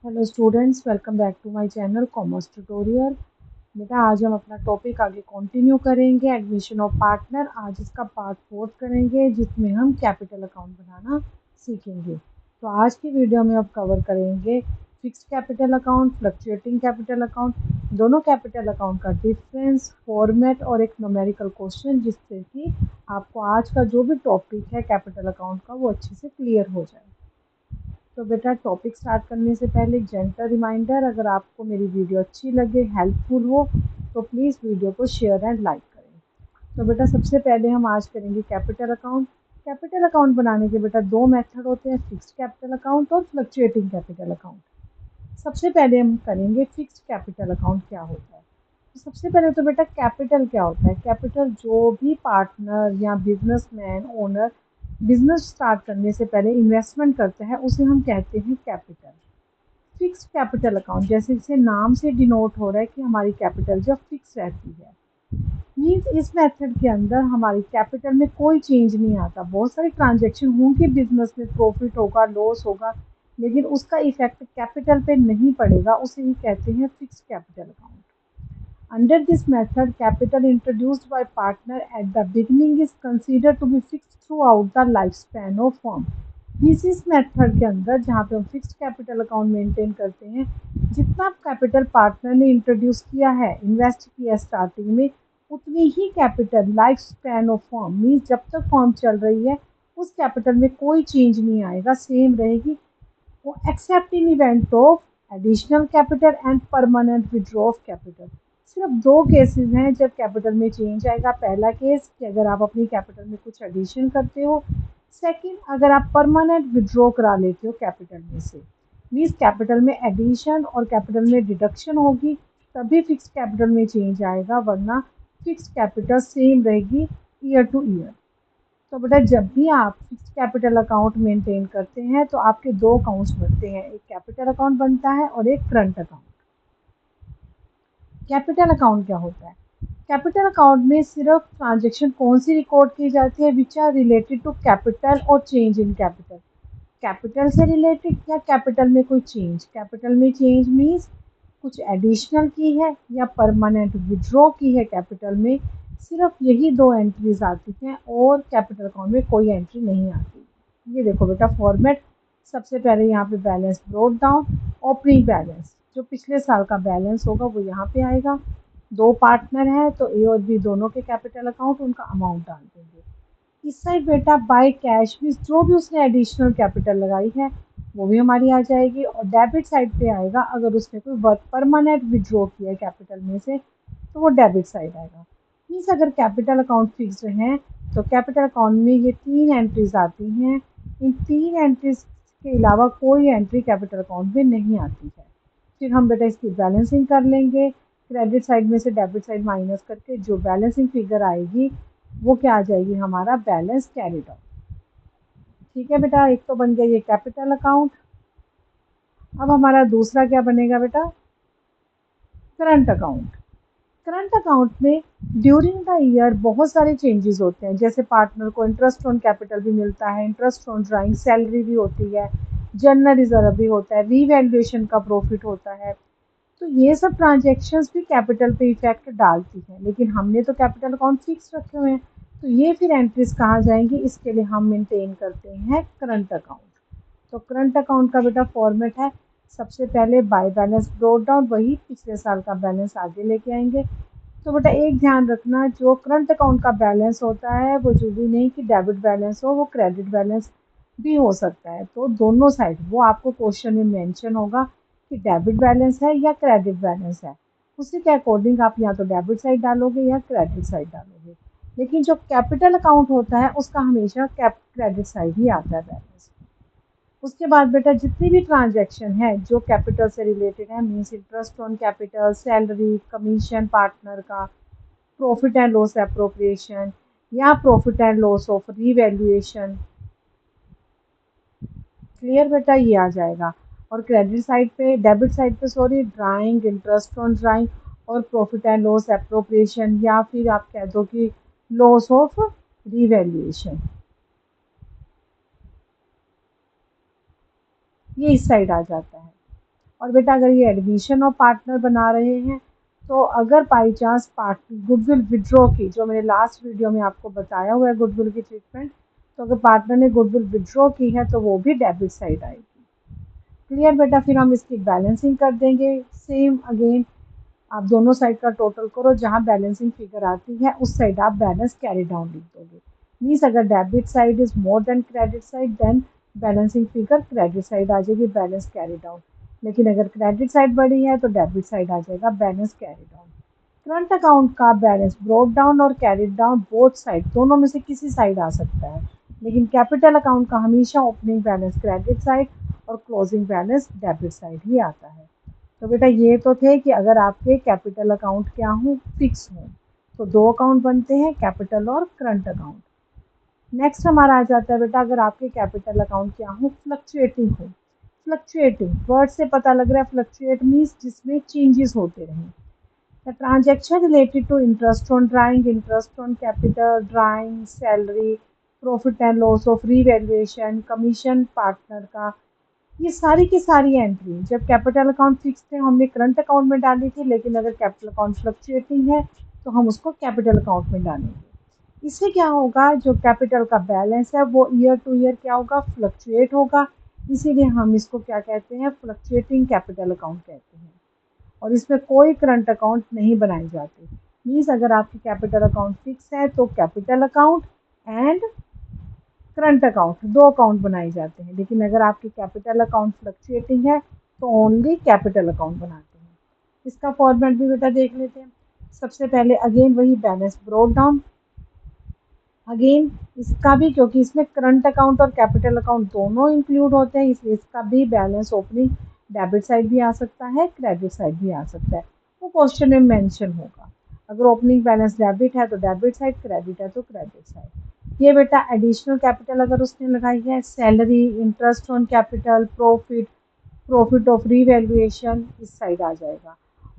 Hello students, welcome back to my channel commerce tutorial. बेटा आज हम अपना टॉपिक आगे कंटिन्यू करेंगे, एडमिशन ऑफ पार्टनर। आज इसका पार्ट 4 करेंगे जिसमें हम कैपिटल अकाउंट बनाना सीखेंगे। तो आज की वीडियो में अब कवर करेंगे fixed capital account, fluctuating capital account, दोनों कैपिटल अकाउंट का डिफरेंस, फॉर्मेट और एक न्यूमेरिकल क्वेश्चन, जिससे कि आपको आज का जो भी टॉपिक है कैपिटल अकाउंट का वो अच्छे से क्लियर हो जाए। तो बेटा टॉपिक स्टार्ट करने से पहले एक जेंटल रिमाइंडर, अगर आपको मेरी वीडियो अच्छी लगे, हेल्पफुल हो, तो प्लीज़ वीडियो को शेयर एंड लाइक करें। तो बेटा सबसे पहले हम आज करेंगे कैपिटल अकाउंट। कैपिटल अकाउंट बनाने के बेटा दो मेथड होते हैं, फिक्स्ड कैपिटल अकाउंट और फ्लक्चुएटिंग कैपिटल अकाउंट। सबसे पहले हम करेंगे फिक्स्ड कैपिटल अकाउंट क्या होता है। तो सबसे पहले तो बेटा कैपिटल क्या होता है। कैपिटल जो भी पार्टनर या बिजनेसमैन ओनर बिजनेस स्टार्ट करने से पहले इन्वेस्टमेंट करते हैं उसे हम कहते हैं कैपिटल। फिक्स्ड कैपिटल अकाउंट जैसे इसे नाम से डिनोट हो रहा है कि हमारी कैपिटल जब फिक्स रहती है, मीन्स इस मेथड के अंदर हमारी कैपिटल में कोई चेंज नहीं आता। बहुत सारे ट्रांजेक्शन होंगे बिजनेस में, प्रॉफिट होगा, लॉस होगा, लेकिन उसका इफेक्ट कैपिटल पे नहीं पड़ेगा, उसे ही कहते हैं fixed capital account. Under this method, capital introduced by partner at the beginning is considered to be fixed throughout the lifespan of firm. इस मेथड के अंदर जहाँ पे हम फिक्स्ड कैपिटल अकाउंट मेंटेन करते हैं, जितना कैपिटल पार्टनर ने इंट्रोड्यूस किया है, इन्वेस्ट किया स्टार्टिंग में, उतनी ही capital life span of firm, means जब तक फर्म चल रही है उस कैपिटल में कोई चेंज नहीं आएगा, सेम रहेगी, accept in event of additional capital and permanent withdraw of capital. सिर्फ दो केसेस हैं जब कैपिटल में चेंज आएगा। पहला केस कि अगर आप अपनी कैपिटल में कुछ एडिशन करते हो, सेकंड अगर आप परमानेंट विड्रॉ करा लेते हो कैपिटल में से, मीन्स कैपिटल में एडिशन और कैपिटल में डिडक्शन होगी तभी फिक्स कैपिटल में चेंज आएगा, वरना फिक्स कैपिटल सेम रहेगी ईयर टू ईयर। तो बेटा जब भी आप फिक्स कैपिटल अकाउंट मेंटेन करते हैं तो आपके दो अकाउंट्स बनते हैं, एक कैपिटल अकाउंट बनता है और एक करंट अकाउंट। कैपिटल अकाउंट क्या होता है। कैपिटल अकाउंट में सिर्फ ट्रांजैक्शन कौन सी रिकॉर्ड की जाती है, which are related to capital और चेंज इन कैपिटल। कैपिटल से रिलेटेड या कैपिटल में कोई चेंज। कैपिटल में चेंज मीन्स कुछ एडिशनल की है या परमानेंट विड्रॉ की है कैपिटल में, सिर्फ यही दो एंट्रीज आती हैं और कैपिटल अकाउंट में कोई एंट्री नहीं आती। ये देखो बेटा फॉर्मेट, सबसे पहले यहाँ पे balance brought down, opening balance, जो पिछले साल का बैलेंस होगा वो यहाँ पे आएगा। दो पार्टनर है तो ए और बी दोनों के कैपिटल अकाउंट, उनका अमाउंट डाल देंगे। इस साइड बेटा बाय कैश मीन्स जो भी उसने एडिशनल कैपिटल लगाई है वो भी हमारी आ जाएगी, और डेबिट साइड पे आएगा अगर उसने कोई वर्क परमानेंट विड्रॉ किया है कैपिटल में से तो वो डेबिट साइड आएगा। मीन्स अगर कैपिटल अकाउंट फिक्स्ड हैं तो कैपिटल अकाउंट में ये तीन एंट्रीज आती हैं। इन तीन एंट्रीज के अलावा कोई एंट्री कैपिटल अकाउंट में नहीं आती है। फिर हम बेटा इसकी बैलेंसिंग कर लेंगे, क्रेडिट साइड में से डेबिट साइड माइनस करके जो बैलेंसिंग फिगर आएगी वो क्या आ जाएगी, हमारा बैलेंस कैरिड आउट। ठीक है बेटा, एक तो बन गया ये कैपिटल अकाउंट। अब हमारा दूसरा क्या बनेगा बेटा, करंट अकाउंट। करंट अकाउंट में ड्यूरिंग द ईयर बहुत सारे चेंजेस होते हैं, जैसे पार्टनर को इंटरेस्ट ऑन कैपिटल भी मिलता है, इंटरेस्ट ऑन ड्राइंग, सैलरी भी होती है, जनरल रिजर्व भी होता है, रीवैल्यूएशन का प्रॉफिट होता है। तो ये सब ट्रांजेक्शन्स भी कैपिटल पे इफेक्ट डालती हैं, लेकिन हमने तो कैपिटल अकाउंट फिक्स रखे हुए हैं, तो ये फिर एंट्रीज कहाँ जाएंगी, इसके लिए हम मेंटेन करते हैं करंट अकाउंट। तो करंट अकाउंट का बेटा फॉर्मेट है, सबसे पहले बाय बैलेंस ब्रोट डाउन, वही पिछले साल का बैलेंस आगे लेके आएंगे। तो बेटा एक ध्यान रखना, जो करंट अकाउंट का बैलेंस होता है वो जरूरी नहीं कि डेबिट बैलेंस हो, वो क्रेडिट बैलेंस भी हो सकता है। तो दोनों साइड वो आपको क्वेश्चन में मेंशन होगा कि डेबिट बैलेंस है या क्रेडिट बैलेंस है, उसी के अकॉर्डिंग आप या तो डेबिट साइड डालोगे या क्रेडिट साइड डालोगे। लेकिन जो कैपिटल अकाउंट होता है उसका हमेशा क्रेडिट साइड ही आता है बैलेंस। उसके बाद बेटा जितनी भी ट्रांजैक्शन है जो कैपिटल से रिलेटेड है, means interest on capital, salary, commission partner का, प्रॉफिट एंड लॉस एप्रोप्रिएशन या profit and loss of revaluation, clear बेटा, ये आ जाएगा। और क्रेडिट साइड पे, डेबिट साइड पे sorry, drawing, interest on drawing और प्रॉफिट एंड लॉस एप्रोप्रिएशन, या फिर आप कह दो कि लॉस ऑफ रीवैल्यूएशन, ये इस साइड आ जाता है। और बेटा अगर ये एडमिशन और पार्टनर बना रहे हैं तो अगर by chance partner goodwill withdraw की, जो मैंने लास्ट वीडियो में आपको बताया हुआ है गुडविल की ट्रीटमेंट, तो अगर पार्टनर ने गुडविल विड्रॉ की है तो वो भी डेबिट साइड आएगी। क्लियर बेटा। फिर हम इसकी बैलेंसिंग कर देंगे। सेम अगेन आप दोनों साइड का टोटल करो, जहाँ बैलेंसिंग फिगर आती है उस साइड आप बैलेंस कैरी डाउन लिख दोगे। मीन्स अगर debit side is more than credit side then balancing figure credit side आ जाएगी, बैलेंस कैरी डाउन। लेकिन अगर क्रेडिट साइड बड़ी है तो डेबिट साइड आ जाएगा, balance carry down. Current account का बैलेंस ब्रोक डाउन और कैरिड डाउन बोथ साइड, दोनों में से किसी साइड आ सकता है। लेकिन कैपिटल अकाउंट का हमेशा ओपनिंग बैलेंस क्रेडिट साइड और क्लोजिंग बैलेंस डेबिट साइड ही आता है। तो बेटा ये तो थे कि अगर आपके कैपिटल अकाउंट क्या हो, फिक्स हो, तो दो अकाउंट बनते हैं, कैपिटल और करंट अकाउंट। नेक्स्ट हमारा आ जाता है बेटा अगर आपके कैपिटल अकाउंट क्या हो, फ्लक्चुएटिंग हो। फ्लक्चुएटिंग वर्ड से पता लग रहा है, फ्लक्चुएट मीन्स जिसमें चेंजेस होते रहें। The transaction related to interest on drawing, interest on capital, drawing, salary, profit and loss of revaluation, commission partner का, ये सारी की सारी एंट्री जब कैपिटल अकाउंट फिक्स थे हमने करंट अकाउंट में डाली थी, लेकिन अगर कैपिटल अकाउंट फ्लक्चुएटिंग है तो हम उसको कैपिटल अकाउंट में डालेंगे। इससे क्या होगा, जो कैपिटल का बैलेंस है वो ईयर टू ईयर क्या होगा, फ्लक्चुएट होगा। इसीलिए हम इसको क्या कहते हैं, फ्लक्चुएटिंग कैपिटल अकाउंट कहते हैं। और इसमें कोई करंट अकाउंट नहीं बनाए जाते। मीन्स अगर आपकी कैपिटल अकाउंट फिक्स है तो capital account and current account दो अकाउंट बनाए जाते हैं। लेकिन अगर आपकी कैपिटल अकाउंट फ्लक्चुएटिंग है तो ओनली कैपिटल अकाउंट बनाते हैं। इसका फॉर्मेट भी बेटा देख लेते हैं। सबसे पहले अगेन वही बैलेंस ब्रोक डाउन। अगेन इसका भी, क्योंकि इसमें करंट अकाउंट और कैपिटल अकाउंट दोनों इंक्लूड होते हैं, इसलिए इसका भी बैलेंस ओपनिंग डेबिट साइड भी आ सकता है, क्रेडिट साइड भी आ सकता है, वो क्वेश्चन में मेंशन होगा। अगर ओपनिंग बैलेंस डेबिट है तो डेबिट साइड, क्रेडिट है तो क्रेडिट साइड। ये बेटा एडिशनल कैपिटल अगर उसने लगाई है, salary, interest on capital, profit, profit of revaluation, इस साइड आ जाएगा।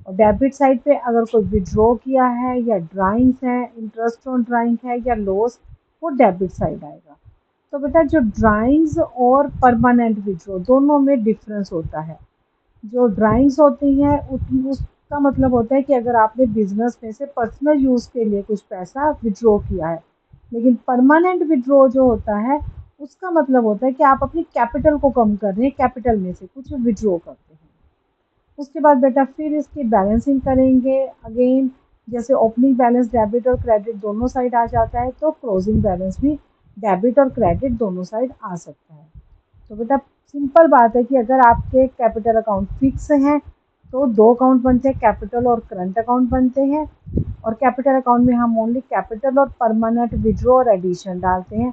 और डेबिट साइड पे अगर कोई विड्रॉ किया है या ड्राइंग्स है, इंटरेस्ट ऑन ड्राइंग है या लॉस, वो डेबिट साइड आएगा। तो बेटा जो ड्राइंग्स और परमानेंट विड्रॉ दोनों में डिफरेंस होता है। जो ड्राइंग्स होती हैं उसका मतलब होता है कि अगर आपने बिजनेस में से पर्सनल यूज़ के लिए कुछ पैसा विड्रॉ किया है। लेकिन परमानेंट विड्रॉ जो होता है उसका मतलब होता है कि आप अपनी कैपिटल को कम कर रहे हैं, कैपिटल में से कुछ विड्रॉ करते हैं। उसके बाद बेटा फिर इसकी बैलेंसिंग करेंगे। अगेन जैसे ओपनिंग बैलेंस डेबिट और क्रेडिट दोनों साइड आ जाता है, तो क्लोजिंग बैलेंस भी डेबिट और क्रेडिट दोनों साइड आ सकता है। तो बेटा सिंपल बात है कि अगर आपके कैपिटल अकाउंट फिक्स हैं तो दो अकाउंट बनते हैं, कैपिटल और करंट अकाउंट बनते हैं। और कैपिटल अकाउंट में हम ओनली कैपिटल और परमानेंट विड्रॉ और एडिशन डालते हैं।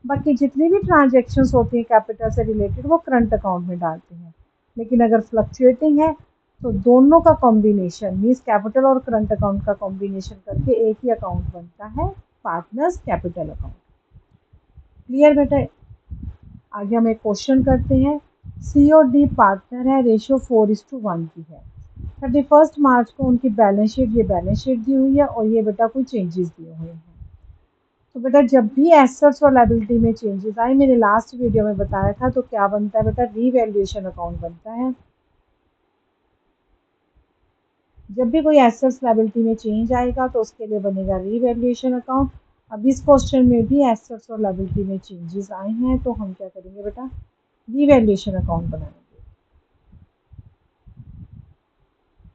बाकी जितनी भी ट्रांजेक्शन्स होती हैं कैपिटल से रिलेटेड वो करंट अकाउंट में डालते हैं। लेकिन अगर फ्लक्चुएटिंग है तो दोनों का कॉम्बिनेशन मीन्स कैपिटल और करंट अकाउंट का कॉम्बिनेशन करके एक ही अकाउंट बनता है, पार्टनर्स कैपिटल अकाउंट। क्लियर बेटा। आगे हम एक क्वेश्चन करते हैं। सी और डी पार्टनर है, रेशियो 4:1 की है। 31 मार्च को उनकी बैलेंस शीट, ये बैलेंस शीट दी हुई है और ये बेटा कोई चेंजेस दिए हुए हैं। तो बेटा जब भी एसेट्स और लायबिलिटी में चेंजेस आए, मैंने लास्ट वीडियो में बताया था, तो क्या बनता है बेटा, रीवैल्यूएशन अकाउंट बनता है। जब भी कोई एसेट्स लायबिलिटी में चेंज आएगा तो उसके लिए बनेगा रीवैल्यूएशन अकाउंट। अब इस क्वेश्चन में भी एसेट्स और लायबिलिटी में चेंजेस आए हैं तो हम क्या करेंगे बेटा, रीवैल्यूएशन अकाउंट बनाएंगे।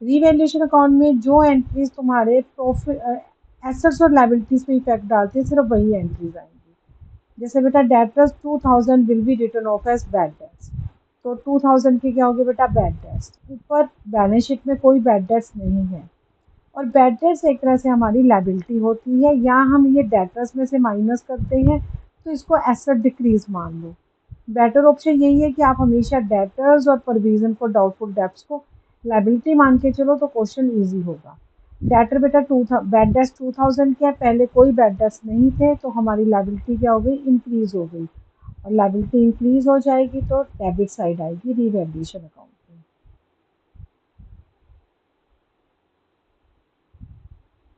रीवैल्यूएशन अकाउंट में जो एंट्रीज तुम्हारे प्रॉफिट एसेट्स और लायबिलिटीज में इफेक्ट डालते हैं सिर्फ वही एंट्रीज आएंगी। जैसे बेटा debtors 2000 will be written off as bad debts, तो 2000 के क्या हो गए बेटा, बैड डेट्स। ऊपर बैलेंस शीट में कोई बैड डेट्स नहीं है और बैड डेट्स एक तरह से हमारी लायबिलिटी होती है, या हम ये डेटर्स में से माइनस करते हैं तो इसको एसेट डिक्रीज मान लो। बेटर ऑप्शन यही है कि आप हमेशा डेटर्स और प्रोविजन फॉर डाउटफुल डेब्ट्स को लायबिलिटी मान के चलो तो क्वेश्चन इजी होगा। डेटर बेटा बैड डेट्स 2000 के, पहले कोई बैड डेट्स नहीं थे तो हमारी लायबिलिटी क्या हो गई, इंक्रीज हो गई। और लायबिलिटी इंक्रीज हो जाएगी तो डेबिट साइड आएगी रीवैल्यूएशन अकाउंट में।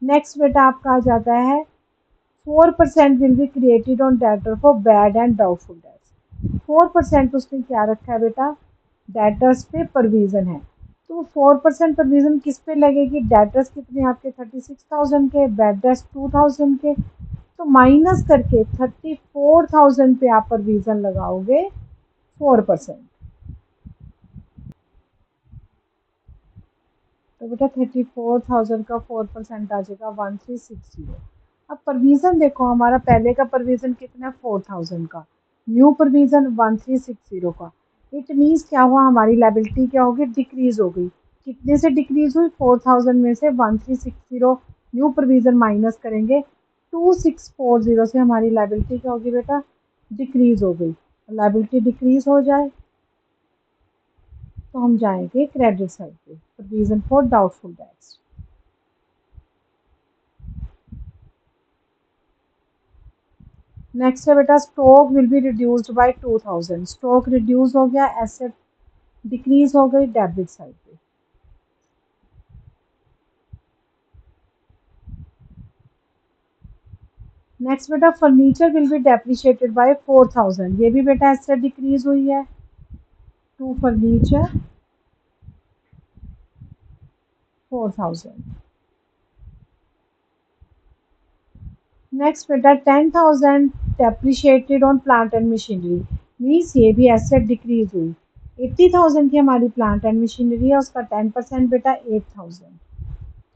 नेक्स्ट बेटा आपका आ जाता है 4% will be created on debtor for bad and doubtful debts. 4% उसने क्या रखा है बेटा, डेटर्स पे प्रोविज़न है। तो 4% प्रोविज़न किस पे लगेगी? डेटर्स कितने आपके 36,000 के, बैड डेट्स 2,000 के, तो माइनस करके 34,000 पे आप प्रोविज़न लगाओगे 4%। तो बेटा 34,000 का 4% आ जाएगा 1360। अब प्रोविज़न देखो, हमारा पहले का प्रोविज़न कितना है? 4,000 का। न्यू प्रोविज़न 1360 का। इट मीन्स क्या हुआ? हमारी लायबिलिटी क्या होगी? डिक्रीज हो गई। कितने से डिक्रीज हुई? 4,000 में से 1360 न्यू प्रोविज़न माइनस करेंगे, 2640 से हमारी लायबिलिटी क्या होगी बेटा? डिक्रीज हो गई। लायबिलिटी डिक्रीज हो जाए तो हम जाएंगे क्रेडिट साइड पे, provision for doubtful debts. Next है बेटा, stock will be reduced by 2000। Stock reduce हो गया, एसेट डिक्रीज हो गई डेबिट साइड पे। नेक्स्ट बेटा, furniture will be depreciated by 4000। ये भी बेटा एसेट डिक्रीज हुई है। To furniture 4000। नेक्स्ट बेटा, 10,000 depreciated on plant and machinery. Means ये भी एसेट डिक्रीज हुई। 80,000 की हमारी प्लांट एंड मशीनरी है, उसका 10% बेटा 8,000।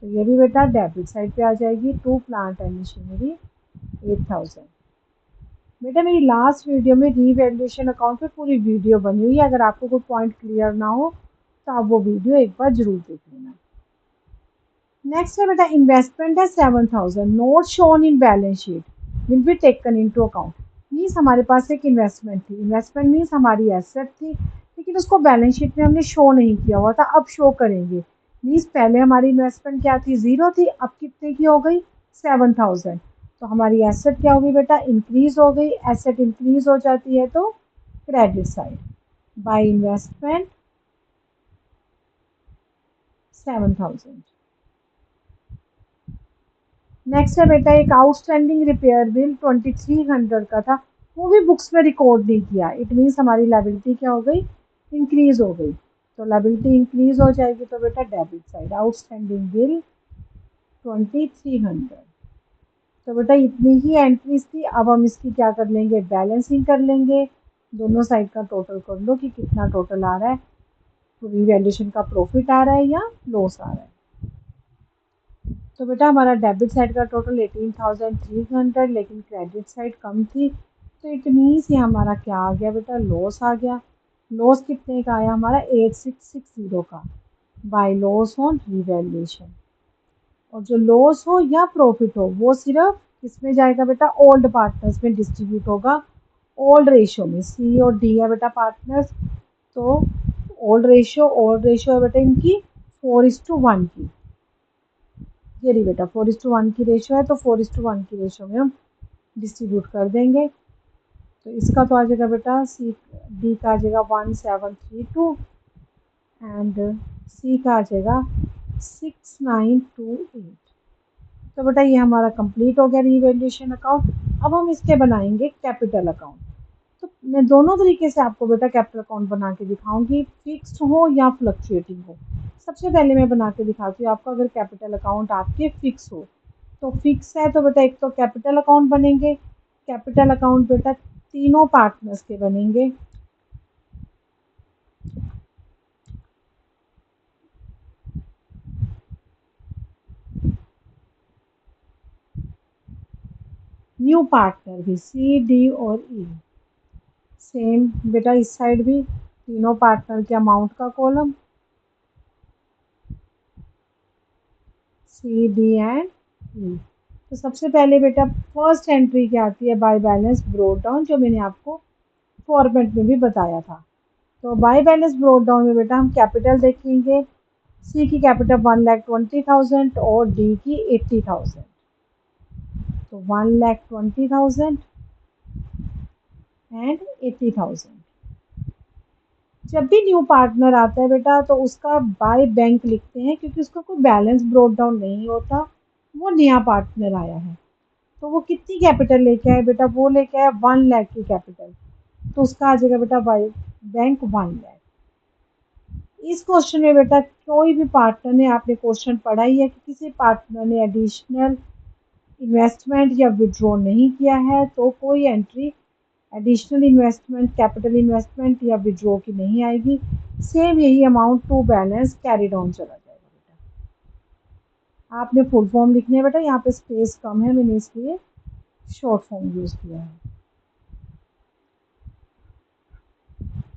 तो ये भी बेटा डेबिट साइड पे आ जाएगी। To plant and machinery 8,000। बेटा मेरी लास्ट वीडियो में रीवैल्यूएशन अकाउंट पे पूरी वीडियो बनी हुई है, अगर आपको कोई पॉइंट क्लियर ना हो तो आप वो वीडियो एक बार जरूर देख लेना। नेक्स्ट है बेटा, इन्वेस्टमेंट है 7,000, note shown in balance sheet will be taken into account. Means हमारे पास एक इन्वेस्टमेंट थी। इन्वेस्टमेंट मीन्स हमारी एसेट थी, लेकिन उसको बैलेंस शीट में हमने शो नहीं किया हुआ था, अब शो करेंगे। मीन्स पहले हमारी इन्वेस्टमेंट क्या थी? ज़ीरो थी, अब कितने की हो गई? 7,000। तो हमारी एसेट क्या होगी बेटा? इंक्रीज हो गई। एसेट इंक्रीज हो जाती है तो credit side by investment 7,000। Next है बेटा, एक आउटस्टैंडिंग रिपेयर बिल 2300 का था, वो भी बुक्स में रिकॉर्ड नहीं किया। इट मीन्स हमारी लायबिलिटी क्या हो गई? इंक्रीज हो गई। तो लायबिलिटी इंक्रीज हो जाएगी तो बेटा डेबिट साइड आउटस्टैंडिंग बिल 2300। तो बेटा इतनी ही एंट्रीज थी। अब हम इसकी क्या कर लेंगे? बैलेंसिंग कर लेंगे। दोनों साइड का टोटल कर लो कि कितना टोटल आ रहा है, रीवैल्यूएशन का प्रॉफिट आ रहा है या लॉस आ रहा है। तो बेटा हमारा डेबिट साइड का टोटल 18,300, लेकिन क्रेडिट साइड कम थी, तो इट मीन्स ये हमारा क्या आ गया बेटा? लॉस आ गया। लॉस कितने का आया? हमारा 8660 का बाय लॉस ऑन रीवैल्यूएशन। और जो लॉस हो या प्रॉफिट हो वो सिर्फ किस में जाएगा बेटा? ओल्ड पार्टनर्स में डिस्ट्रीब्यूट होगा। ओल्ड रेशियो में सी और डी है बेटा पार्टनर्स। तो ओल्ड रेशियो है बेटा इनकी 4:1 की। ये रही बेटा 4:1 की रेशियो है, तो 4:1 की रेशियो में हम डिस्ट्रीब्यूट कर देंगे। तो इसका तो आ जाएगा बेटा सी डी का आ जाएगा 1732 एंड सी का आ जाएगा 6928। तो बेटा ये हमारा कंप्लीट हो गया रीवैल्यूएशन अकाउंट। अब हम इसके बनाएंगे कैपिटल अकाउंट। तो मैं दोनों तरीके से आपको बेटा कैपिटल अकाउंट बना के दिखाऊंगी, फिक्स्ड हो या फ्लक्चुएटिंग हो। सबसे पहले मैं बना के दिखाती हूँ आपको, अगर कैपिटल अकाउंट आपके फिक्स हो। तो फिक्स है तो बेटा एक तो कैपिटल अकाउंट बनेंगे। कैपिटल अकाउंट बेटा तीनों पार्टनर्स के बनेंगे। न्यू पार्टनर भी सी डी और ई। सेम बेटा इस साइड भी तीनों पार्टनर के अमाउंट का कॉलम सी डी एंड ई। तो सबसे पहले बेटा फर्स्ट एंट्री क्या आती है? बाय बैलेंस ब्रोट डाउन, जो मैंने आपको फॉर्मेट में भी बताया था। तो बाय बैलेंस ब्रोट डाउन में बेटा हम कैपिटल देखेंगे। सी की कैपिटल 1,20,000 और डी की 80,000। तो 1,20,000 एंड 80,000। जब भी न्यू पार्टनर आता है बेटा तो उसका बाय बैंक लिखते हैं, क्योंकि उसका कोई बैलेंस ब्रोट डाउन नहीं होता, वो नया पार्टनर आया है। तो वो कितनी कैपिटल लेके आए बेटा? वो लेके आया 1 लाख की कैपिटल। तो उसका आ जाएगा बेटा बाय बैंक 1 लाख। इस क्वेश्चन में बेटा कोई भी पार्टनर ने, आपने क्वेश्चन पढ़ा ही है कि किसी पार्टनर ने एडिशनल इन्वेस्टमेंट या विड्रॉ नहीं किया है तो कोई entry additional investment, capital investment या विड्रॉ की नहीं आएगी। सेम यही amount to balance carried on चला जाएगा बेटा। आपने फुल फॉर्म लिखनी है बेटा, यहाँ पे स्पेस कम है, मैंने इसलिए शॉर्ट फॉर्म यूज़ किया है।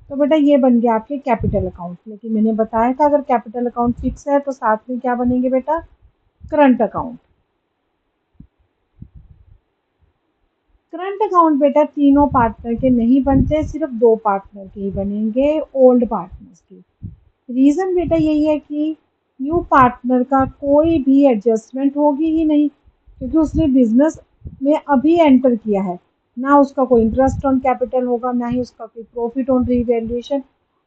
तो बेटा ये बन गया आपके कैपिटल अकाउंट। लेकिन मैंने बताया था अगर कैपिटल अकाउंट फिक्स है तो साथ में क्या बनेंगे बेटा, करंट अकाउंट। करंट अकाउंट बेटा तीनों पार्टनर के नहीं बनते, सिर्फ दो पार्टनर के ही बनेंगे, ओल्ड पार्टनर्स के। रीज़न बेटा यही है कि न्यू पार्टनर का कोई भी एडजस्टमेंट होगी ही नहीं, क्योंकि उसने बिजनेस में अभी एंटर किया है। ना उसका कोई इंटरेस्ट ऑन कैपिटल होगा, ना ही उसका कोई प्रॉफिट ऑन रीवैल्यूएशन,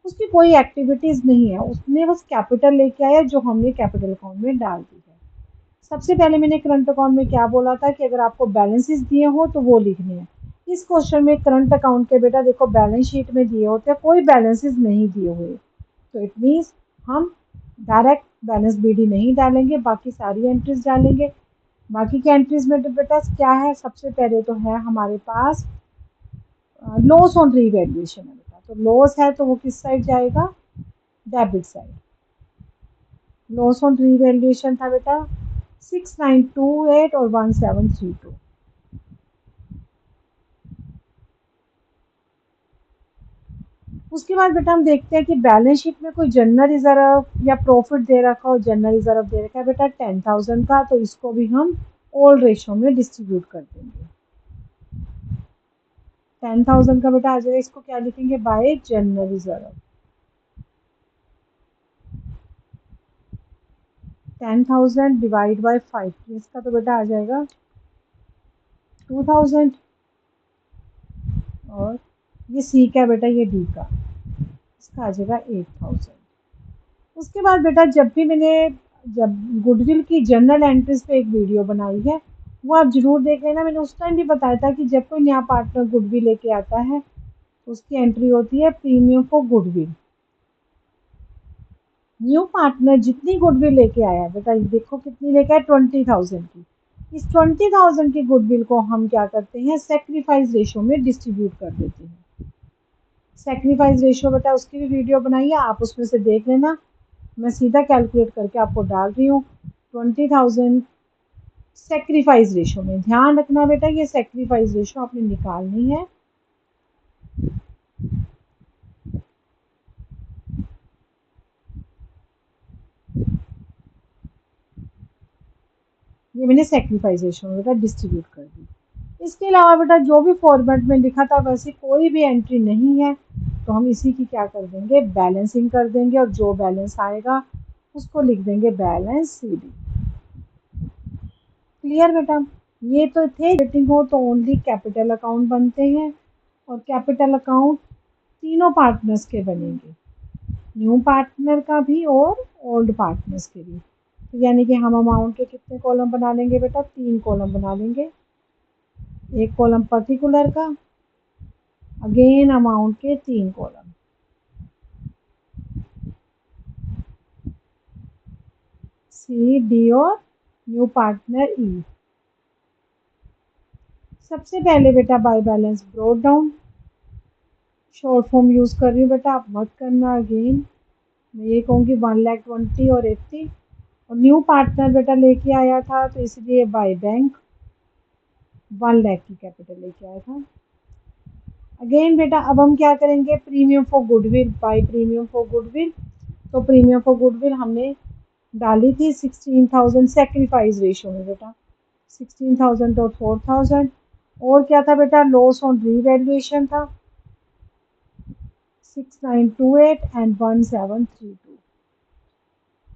उसकी कोई एक्टिविटीज़ नहीं है। उसने बस कैपिटल लेके आया जो हमने कैपिटल अकाउंट में डाल दी है। सबसे पहले मैंने करंट अकाउंट में क्या बोला था कि अगर आपको बैलेंसेस दिए हो तो वो लिखने हैं। इस क्वेश्चन में करंट अकाउंट के बेटा देखो बैलेंस शीट में दिए होते हैं, कोई बैलेंसेस नहीं दिए हुए, तो इट मीन्स हम डायरेक्ट बैलेंस बीडी नहीं डालेंगे, बाकी सारी एंट्रीज डालेंगे। बाकी की एंट्रीज में तो बेटा क्या है, सबसे पहले तो है हमारे पास लॉस ऑन रीवैल्यूएशन है बेटा। तो लॉस है तो वो किस साइड जाएगा, debit side. Loss on revaluation था बेटा 6928 और 1732। उसके बाद बेटा हम देखते हैं कि बैलेंस शीट में कोई जनरल रिजर्व या प्रॉफिट दे रखा हो। जनरल रिजर्व दे रखा है बेटा 10,000 का, तो इसको भी हम ओल्ड रेशो में डिस्ट्रीब्यूट कर देंगे। 10,000 का बेटा आ जाएगा, इसको क्या लिखेंगे, bye general reserve. 10,000 divide by 5, इसका तो बेटा आ जाएगा 2,000। और ये सी का बेटा, ये डी का, इसका आ जाएगा 8,000। उसके बाद बेटा जब गुडविल की जनरल एंट्रीज पे एक वीडियो बनाई है, वो आप जरूर देख लेना। मैंने उस टाइम भी बताया था कि जब कोई नया पार्टनर गुडविल लेके आता है तो उसकी एंट्री होती है premium for goodwill. New partner जितनी गुडविल लेके आया है बेटा, देखो कितनी लेके आया, 20,000 की। इस 20,000 की गुडविल को हम क्या करते हैं, सेक्रीफाइस रेशो में डिस्ट्रीब्यूट कर देते हैं। सेक्रीफाइस रेशो बेटा उसकी भी वीडियो बनाई है, आप उसमें से देख लेना। मैं सीधा कैलकुलेट करके आपको डाल रही हूँ। 20,000 सेक्रीफाइस रेशो में, ध्यान रखना बेटा ये सेक्रीफाइस रेशो आपने निकालनी है। ये मैंने सेक्रीफाइस रेशो में बेटा डिस्ट्रीब्यूट कर दी। इसके अलावा बेटा जो भी फॉर्मेट में लिखा था वैसी कोई भी एंट्री नहीं है, तो हम इसी की क्या कर देंगे, बैलेंसिंग कर देंगे, और जो बैलेंस आएगा उसको लिख देंगे बैलेंस सी डी। क्लियर बेटा, ये तो थे रेटिंग हो तो ओनली कैपिटल अकाउंट बनते हैं, और कैपिटल अकाउंट तीनों पार्टनर्स के बनेंगे, न्यू पार्टनर का भी और ओल्ड पार्टनर्स के भी। तो यानी कि हम अमाउंट के कितने कॉलम बना लेंगे बेटा, 3 कॉलम बना लेंगे। एक कॉलम पर्टिकुलर का, अगेन अमाउंट के 3 कॉलम, सी डी और न्यू पार्टनर ई। सबसे पहले बेटा by balance brought down, short form use कर रही हूँ बेटा, आप मत करना। अगेन मैं ये कहूँगी 1,20,000 और 80, और न्यू पार्टनर बेटा लेके आया था तो इसलिए बाय बैंक 1,00,000 की कैपिटल लेके आया था। अगेन बेटा अब हम क्या करेंगे, premium for goodwill, by premium for goodwill. तो प्रीमियम फॉर गुडविल हमने डाली थी 16,000 सेक्रीफाइस रेशो में बेटा, 16,000 और 4,000। और क्या था बेटा, लॉस ऑन रीवैल्यूएशन था 6928 एंड 1732।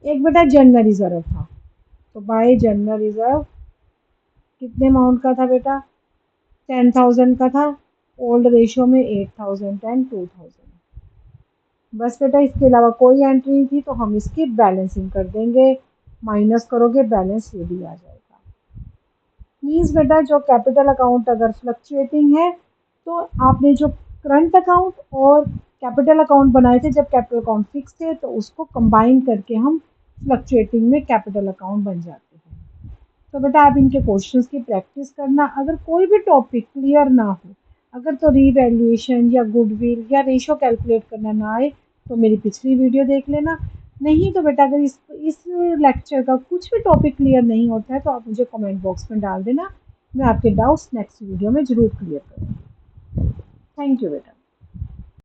एक बेटा जनरल रिजर्व था, तो बाय जनरल रिजर्व कितने अमाउंट का था बेटा, 10,000 का था, ओल्ड रेशो में 8,000 एंड 2,000। बस बेटा इसके अलावा कोई एंट्री नहीं थी, तो हम इसकी बैलेंसिंग कर देंगे, माइनस करोगे बैलेंस ये भी आ जाएगा। मीन्स बेटा जो कैपिटल अकाउंट अगर फ्लक्चुएटिंग है तो आपने जो करंट अकाउंट और कैपिटल अकाउंट बनाए थे जब कैपिटल अकाउंट फिक्स थे, तो उसको कंबाइन करके हम फ्लक्चुएटिंग में कैपिटल अकाउंट बन जाते हैं। तो बेटा आप इनके क्वेश्चंस की प्रैक्टिस करना। अगर कोई भी टॉपिक क्लियर ना हो, अगर तो रीवैल्यूएशन या गुडविल या रेशो कैलकुलेट करना ना आए, तो मेरी पिछली वीडियो देख लेना। नहीं तो बेटा अगर इस लेक्चर का कुछ भी टॉपिक क्लियर नहीं होता है, तो आप मुझे कमेंट बॉक्स में डाल देना। मैं आपके डाउट्स नेक्स्ट वीडियो में ज़रूर क्लियर करूँगी। थैंक यू बेटा।